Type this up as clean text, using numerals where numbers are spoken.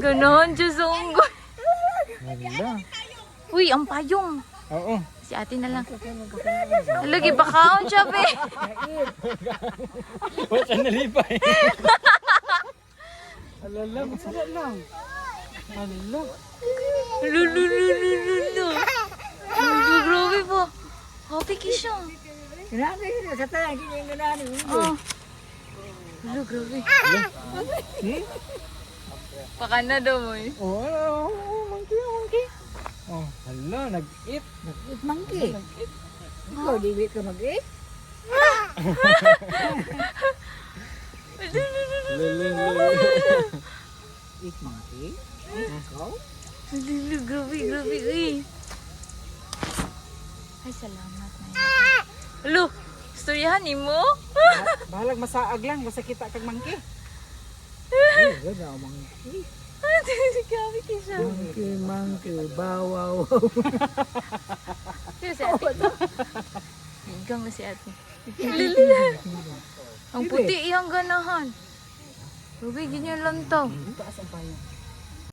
Ganahan siya sa unggoy. Hala. Uy, ang payong. Oo. Si ate na lang. Lagi bakaon siya, be. Wala nalipay. Alala, masarap lang. Alala. Lululululu. Grabe po. Happy ka siya. Grabe yun, sa talang kininggalan. Oh. Lulu, grabe. Baka na daw mo eh. Oh, monkey. Oh, hala, nag-eat. Eat monkey. Ikaw, di ka mag-eat? Eat monkey? Ikaw? Lulu, grabe eh. Ay, salamat na Lulu, istoryahan ni mo? Bahalag masaag lang, basta kita kag monkey. Wala monkey. Grabe ka siya. Monkey, bawaw. Sino si ate? Hanggang na si ate. Lulu. Ang puti iyang ganahan. Rugay, ganyan lang to. Taas ang payo.